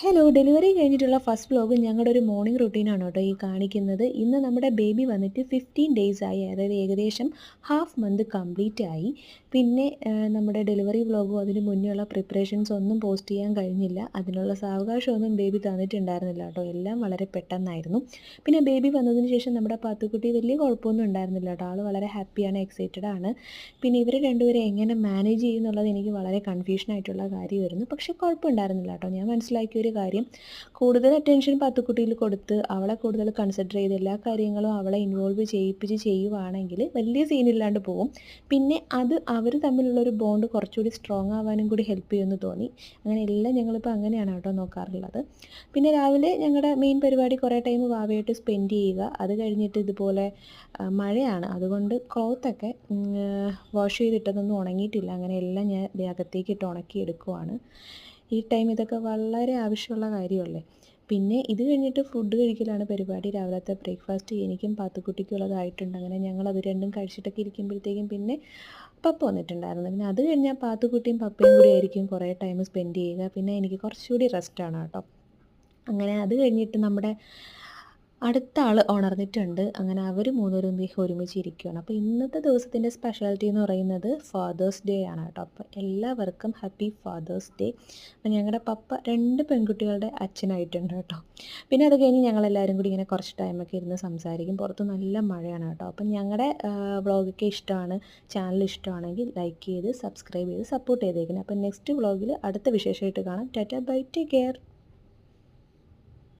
Hello delivery കഴിഞ്ഞിട്ടുള്ള first vlog ഞങ്ങളുടെ ഒരു മോർണിംഗ് റുട്ടീനാണ് കേട്ടോ ഈ കാണിക്കുന്നത്. ഇന്ന് നമ്മുടെ ബേബി വന്നിട്ട് 15 ഡേയ്സ് ആയി, അതായത് ഏകദേശം ഹാഫ് മന്ത് കംപ്ലീറ്റ് ആയി. പിന്നെ നമ്മുടെ ഡെലിവറി വ്ലോഗും അതിന് മുന്നേയുള്ള പ്രിപ്പറേഷൻസ് ഒന്നും പോസ്റ്റ് ചെയ്യാൻ കഴിഞ്ഞില്ല. അതിനുള്ള സാവകാശമൊന്നും ബേബി തന്നിട്ടുണ്ടായിരുന്നില്ല കേട്ടോ, എല്ലാം വളരെ പെട്ടെന്നായിരുന്നു. പിന്നെ ബേബി വന്നതിന് ശേഷം നമ്മുടെ പാത്തുക്കുട്ടി വലിയ കുഴപ്പമൊന്നും ഉണ്ടായിരുന്നില്ല കേട്ടോ, ആൾ വളരെ ഹാപ്പിയാണ്, എക്സൈറ്റഡ് ആണ്. പിന്നെ ഇവർ രണ്ടുപേരും എങ്ങനെ മാനേജ് ചെയ്യുന്നുള്ളത് എനിക്ക് വളരെ കൺഫ്യൂഷനായിട്ടുള്ള കാര്യമായിരുന്നു. പക്ഷേ കുഴപ്പമുണ്ടായിരുന്നില്ല കേട്ടോ. ഞാൻ മനസ്സിലാക്കിയ ഒരു കാര്യം, കൂടുതൽ അറ്റൻഷൻ പാത്തുക്കുട്ടിയിൽ കൊടുത്ത് അവളെ കൂടുതൽ കൺസിഡർ ചെയ്ത് എല്ലാ കാര്യങ്ങളും അവളെ ഇൻവോൾവ് ചെയ്യിപ്പിച്ച് ചെയ്യുവാണെങ്കിൽ വലിയ സീനില്ലാണ്ട് പോകും. പിന്നെ അത് അവർ തമ്മിലുള്ളൊരു ബോണ്ട് കുറച്ചുകൂടി സ്ട്രോങ് ആവാനും കൂടി ഹെൽപ്പ് ചെയ്യുമെന്ന് തോന്നി. അങ്ങനെ എല്ലാം ഞങ്ങളിപ്പോൾ അങ്ങനെയാണ് കേട്ടോ നോക്കാറുള്ളത്. പിന്നെ രാവിലെ ഞങ്ങളുടെ മെയിൻ പരിപാടി കുറേ ടൈം വാവയായിട്ട് സ്പെൻഡ് ചെയ്യുക. അത് കഴിഞ്ഞിട്ട് ഇതുപോലെ മഴയാണ്, അതുകൊണ്ട് ക്ലോത്തൊക്കെ വാഷ് ചെയ്തിട്ടതൊന്നും ഉണങ്ങിയിട്ടില്ല. അങ്ങനെ എല്ലാം ഞാൻ അകത്തേക്ക് ഇട്ട് ഉണക്കി എടുക്കുവാണ്. ഈ ടൈം ഇതൊക്കെ വളരെ ആവശ്യമുള്ള കാര്യമല്ലേ. പിന്നെ ഇത് കഴിഞ്ഞിട്ട് ഫുഡ് കഴിക്കലാണ് പരിപാടി. രാവിലത്തെ ബ്രേക്ക്ഫാസ്റ്റ് എനിക്കും പാത്തുക്കുട്ടിക്കുള്ളതായിട്ടുണ്ട്. അങ്ങനെ ഞങ്ങളത് രണ്ടും കഴിച്ചിട്ടൊക്കെ ഇരിക്കുമ്പോഴത്തേക്കും പിന്നെ പപ്പ വന്നിട്ടുണ്ടായിരുന്നു. പിന്നെ അത് കഴിഞ്ഞാൽ പാത്തുക്കുട്ടിയും പപ്പയും കൂടി ആയിരിക്കും കുറേ ടൈം സ്പെൻഡ് ചെയ്യുക. പിന്നെ എനിക്ക് കുറച്ചുകൂടി റെസ്റ്റാണ് കേട്ടോ. അങ്ങനെ അത് കഴിഞ്ഞിട്ട് നമ്മുടെ അടുത്ത ആൾ ഉണർന്നിട്ടുണ്ട്. അങ്ങനെ അവർ മൂന്നുപേരും ഒരുമിച്ച് ഇരിക്കുകയാണ്. അപ്പോൾ ഇന്നത്തെ ദിവസത്തിൻ്റെ സ്പെഷ്യാലിറ്റി എന്ന് പറയുന്നത് ഫാദേഴ്സ് ഡേ ആണ് കേട്ടോ. അപ്പോൾ എല്ലാവർക്കും ഹാപ്പി ഫാദേഴ്സ് ഡേ. അപ്പോൾ ഞങ്ങളുടെ പപ്പ 2 പെൺകുട്ടികളുടെ അച്ഛനായിട്ടുണ്ട് കേട്ടോ. പിന്നെ അത് കഴിഞ്ഞ് ഞങ്ങളെല്ലാവരും കൂടി ഇങ്ങനെ കുറച്ച് ടൈമൊക്കെ ഇരുന്ന് സംസാരിക്കും. പുറത്ത് നല്ല മഴയാണ് കേട്ടോ. അപ്പം ഞങ്ങളുടെ വ്ളോഗൊക്കെ ഇഷ്ടമാണ്, ചാനൽ ഇഷ്ടമാണെങ്കിൽ ലൈക്ക് ചെയ്ത് സബ്സ്ക്രൈബ് ചെയ്ത് സപ്പോർട്ട് ചെയ്തേക്കണം. അപ്പം നെക്സ്റ്റ് വ്ളോഗിൽ അടുത്ത വിശേഷമായിട്ട് കാണാം. Tata by, take care.